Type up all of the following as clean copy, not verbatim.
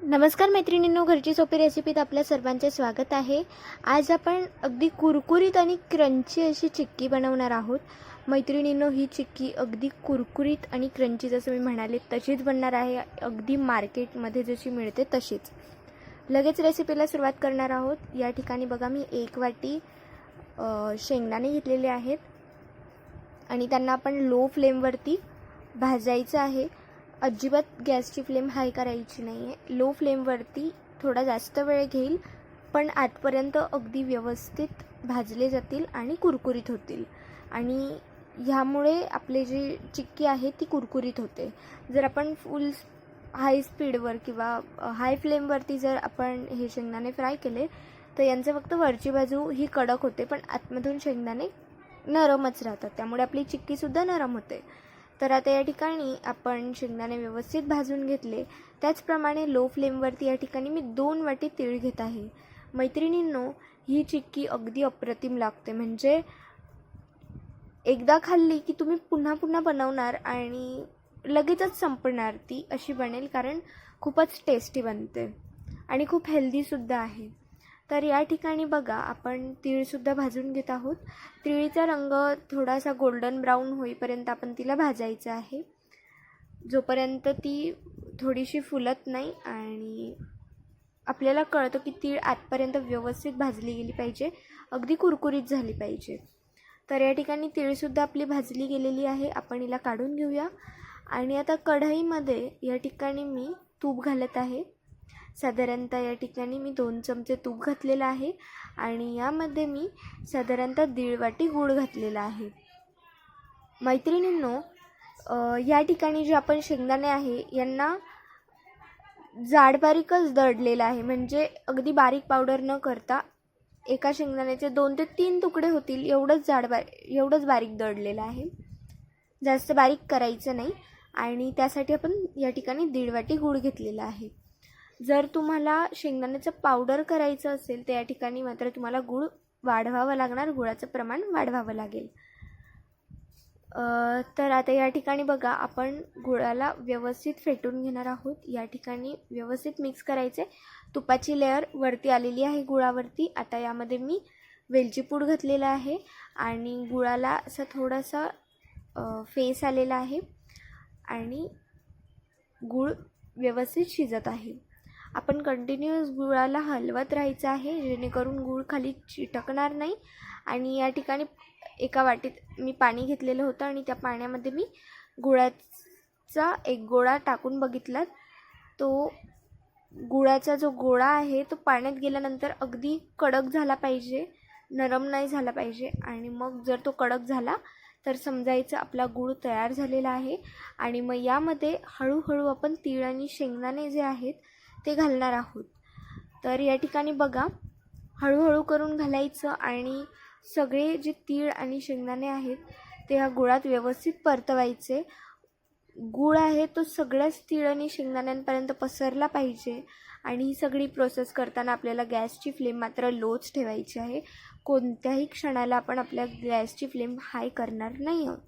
नमस्कार मैत्रिणींनो, घरची सोपी रेसिपीत आपल्या सर्वांचे स्वागत आहे। आज आपण अगदी कुरकुरीत आणि क्रंची अशी चिक्की बनवणार आहोत। मैत्रिणींनो, ही चिक्की अगदी कुरकुरीत आणि क्रंची जसं मी म्हणाले तशीच बनणार आहे, अगदी मार्केटमध्ये जशी मिळते तशीच। लगेच रेसिपीला सुरुवात करणार आहोत। या ठिकाणी बघा, मी 1 वाटी शेंगदाणे घेतलेले आहेत आणि त्यांना आपण लो फ्लेमवरती भाजायचं आहे। अजिबात गॅसची फ्लेम हाय करायची नाही आहे, लो फ्लेमवरती थोडा जास्त वेळ घेईल, पण आतपर्यंत अगदी व्यवस्थित भाजले जातील आणि कुरकुरीत होतील। आणि ह्यामुळे आपले जी चिक्की आहे ती कुरकुरीत होते। जर आपण फुल हाय स्पीडवर किंवा हाय फ्लेमवरती जर आपण हे शेंगदाणे फ्राय केले तर यांचं फक्त वरची बाजू ही कडक होते, पण आतमधून शेंगदाणे नरमच राहतात, त्यामुळे आपली चिक्कीसुद्धा नरम होते। तर आता या ठिकाणी आपण शेंगदाणे व्यवस्थित भाजून घेतले। त्याचप्रमाणे लो फ्लेमवरती या ठिकाणी मी 2 वाटी तीळ घेत आहे। मैत्रिणींनो, ही चिक्की अगदी अप्रतिम लागते, म्हणजे एकदा खाल्ली की तुम्ही पुन्हा पुन्हा बनवणार आणि लगेचच संपणार ती अशी बनेल, कारण खूपच टेस्टी बनते आणि खूप हेल्दीसुद्धा आहे। तर या ठिकाणी बघा, आपण तीळसुद्धा भाजून घेत आहोत। तिळीचा रंग थोडासा गोल्डन ब्राऊन होईपर्यंत आपण तिला भाजायचं आहे, जोपर्यंत ती थोडीशी फुलत नाही आणि आपल्याला कळतं की तीळ आतपर्यंत व्यवस्थित भाजली गेली पाहिजे, अगदी कुरकुरीत झाली पाहिजे। तर या ठिकाणी तीळसुद्धा आपली भाजली गेलेली आहे, आपण हिला काढून घेऊया। आणि आता कढईमध्ये या ठिकाणी मी तूप घालत आहे। साधारणतः या ठिकाणी मी 2 चमचे तूप घातलेलं आहे आणि यामध्ये मी साधारणतः 1.5 वाटी गूळ घातलेला आहे। मैत्रिणींनो, या ठिकाणी जे आपण शेंगदाणे आहे यांना जाड बारीकच दळलेलं आहे, म्हणजे अगदी बारीक पावडर न करता एका शेंगदाण्याचे 2 ते 3 तुकडे होतील एवढंच बारीक दळलेलं आहे, जास्त बारीक करायचं नाही। आणि त्यासाठी आपण या ठिकाणी 1.5 वाटी गूळ घेतलेला आहे। जर तुम्हाला शेंगदाण्याचं पावडर करायचं असेल तर या ठिकाणी मात्र तुम्हाला गूळ वाढवावं लागणार, गुळाचं प्रमाण वाढवावं लागेल। तर आता या ठिकाणी बघा, आपण गुळाला व्यवस्थित फेटून घेणार आहोत। या ठिकाणी व्यवस्थित मिक्स करायचे। तुपाची लेअर वरती आलेली आहे गुळावरती। आता यामध्ये मी वेलची पूड घातलेला आहे आणि गुळाला असा थोडासा फेस आलेला आहे आणि गूळ व्यवस्थित शिजत आहे। आपण कंटिन्यूअस गुळाला हलवत राहायचं आहे, जेणेकरून गूळ खाली चिटकणार नाही। आणि या ठिकाणी एका वाटीत मी पाणी घेतलेलं होतं आणि त्या पाण्यामध्ये मी गुळाचा एक गोळा टाकून बघितला, तो गुळाचा जो गोळा आहे तो पाण्यात गेल्यानंतर अगदी कडक झाला पाहिजे, नरम नाही झाला पाहिजे। आणि मग जर तो कडक झाला तर समजायचं आपला गूळ तयार झालेला आहे। आणि मग यामध्ये हळूहळू आपण तीळ आणि शेंगदाणे जे आहेत ते घालणार आहोत। तर या ठिकाणी बघा, हळूहळू करून घालायचं आणि सगळे जे तीळ आणि शेंगदाणे आहेत ते ह्या गुळात व्यवस्थित परतवायचे। गूळ आहे तो सगळ्याच तीळ आणि शेंगदाण्यांपर्यंत पसरला पाहिजे। आणि ही सगळी प्रोसेस करताना आपल्याला गॅसची फ्लेम मात्र लोच ठेवायची आहे, कोणत्याही क्षणाला आपण आपल्या गॅसची फ्लेम हाय करणार नाही आहोत।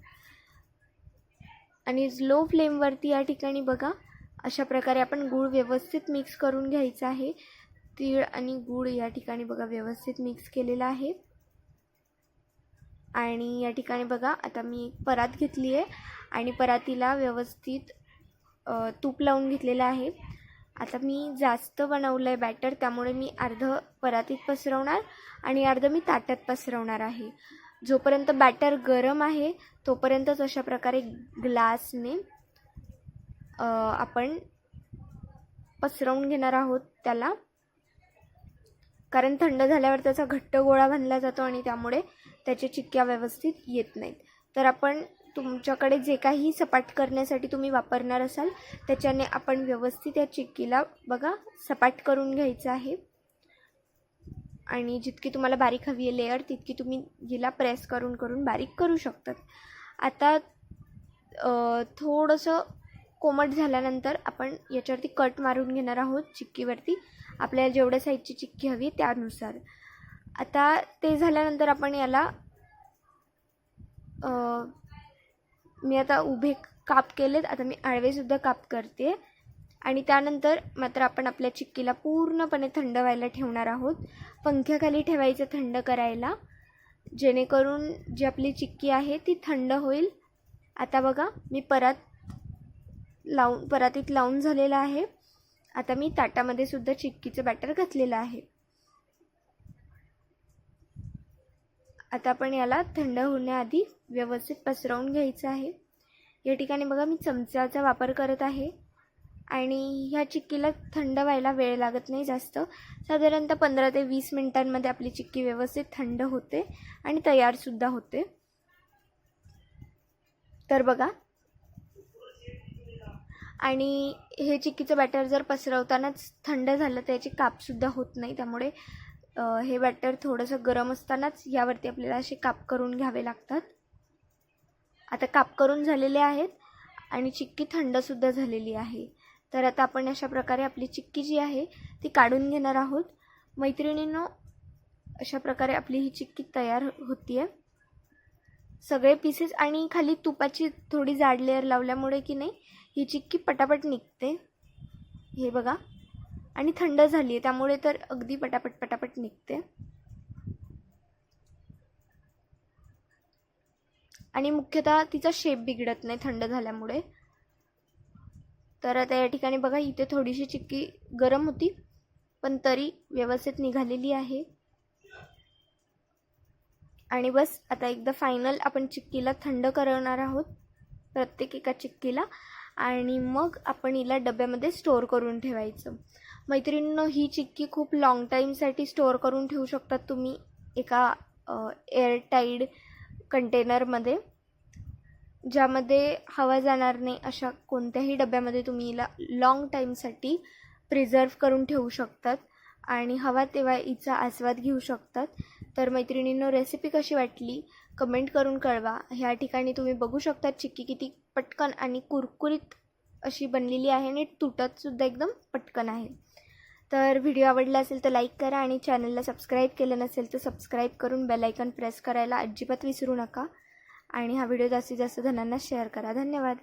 आणि लो फ्लेमवरती या ठिकाणी बघा, अशा प्रकारे आपण गूळ व्यवस्थित मिक्स करून घ्यायचा आहे। तीळ आणि गूळ या ठिकाणी बघा व्यवस्थित मिक्स केलेला आहे। आणि या ठिकाणी बघा, आता मी एक परात घेतली आहे आणि परातीला व्यवस्थित तूप लावून घेतलेलं आहे। आता मी जास्त बनवलं आहे बॅटर, त्यामुळे मी अर्धं परातीत पसरवणार आणि अर्धं मी ताटात पसरवणार आहे। जोपर्यंत बॅटर गरम आहे तोपर्यंतच अशा प्रकारे ग्लासने आपण पसरवून घेणार आहोत त्याला, कारण थंड झाल्यावर त्याचा घट्ट गोळा बनला जातो आणि त्यामुळे त्याच्या चिक्क्या व्यवस्थित येत नाहीत। तर आपण तुमच्याकडे जे काही सपाट करण्यासाठी तुम्ही वापरणार असाल त्याच्याने आपण व्यवस्थित या चिक्कीला बघा सपाट करून घ्यायचं आहे। आणि जितकी तुम्हाला बारीक हवी आहे लेअर, तितकी तुम्ही हिला प्रेस करून करून बारीक करू शकतात। आता थोडंसं कोमट झाल्यानंतर आपण याच्यावरती कट मारून घेणार आहोत चिक्कीवरती, आपल्याला जेवढ्या साईजची चिक्की हवी त्यानुसार। आता ते झाल्यानंतर आपण याला मी आता उभे काप केलेत, आता मी आडवेसुद्धा काप करते आणि त्यानंतर मात्र आपण आपल्या चिक्कीला पूर्णपणे थंड व्हायला ठेवणार आहोत. पंख्याखाली ठेवायचं थंड करायला, जेणेकरून जी आपली चिक्की आहे ती थंड होईल. आता बघा मी परातीत लावून झालेला आहे. आता मी ताटामध्ये सुद्धा चिक्कीचं बॅटर घातलेलं आहे. आता आपण याला थंड होण्याआधी व्यवस्थित पसरवून घ्यायचं आहे. या ठिकाणी बघा मी चमच्याचा वापर करत आहे आणि ह्या चिक्कीला थंड व्हायला वेळ लागत नाही जास्त. साधारणतः 15 ते 20 मिनिटांमध्ये आपली चिक्की व्यवस्थित थंड होते आणि तयारसुद्धा होते. तर बघा, आणि हे चिक्कीचं बॅटर जर पसरवतानाच थंड झालं तर याची कापसुद्धा होत नाही. त्यामुळे हे बॅटर थोडंसं गरम असतानाच यावरती आपल्याला असे काप करून घ्यावे लागतात. आता काप करून झालेले आहेत आणि चिक्की थंडसुद्धा झालेली आहे. तर आता आपण अशा प्रकारे आपली चिक्की जी आहे ती काढून घेणार आहोत. मैत्रिणींनो, अशा प्रकारे आपली ही चिक्की तयार होती आहे. सगळे पीसेस आणि खाली तुपाची थोडी जाड लेअर लावल्यामुळे की नाही ही चिक्की पटापट निघते. हे बघा, आणि थंड झाली आहे त्यामुळे तर अगदी पटापट निघते. आणि मुख्यतः तिचा शेप बिघडत नाही थंड झाल्यामुळे. तर आता या ठिकाणी बघा, इथे थोडीशी चिक्की गरम होती पण तरी व्यवस्थित निघालेली आहे. आणि बस आता एकदा फायनल आपण चिक्कीला थंड करवणार आहोत, प्रत्येक एका चिक्कीला, आणि मग आपण हिला डब्यामध्ये स्टोअर करून ठेवायचं. मैत्रिणींनो, ही चिक्की खूप लाँग टाईमसाठी स्टोअर करून ठेवू शकतात तुम्ही एका एअरटाईट कंटेनरमध्ये, ज्यामध्ये हवा जाणार नाही अशा कोणत्याही डब्यामध्ये तुम्ही हिला लाँग टाईमसाठी प्रिझर्व करून ठेवू शकतात आणि हवा तेव्हा हिचा आस्वाद घेऊ शकतात. तर मैत्रिणींनो, रेसिपी कशी वाटली कमेंट करून कळवा. ह्या ठिकाणी तुम्ही बघू शकता चिक्की किती पटकन आणि कुरकुरीत अशी बनलेली आहे आणि तुटतसुद्धा एकदम पटकन आहे. तर व्हिडिओ आवडला असेल तर लाईक करा आणि चॅनलला सबस्क्राईब केलं नसेल तर सबस्क्राईब करून बेल आयकॉन प्रेस करायला अजिबात विसरू नका. आणि हा व्हिडिओ जास्तीत जास्त जणांना शेअर करा. धन्यवाद.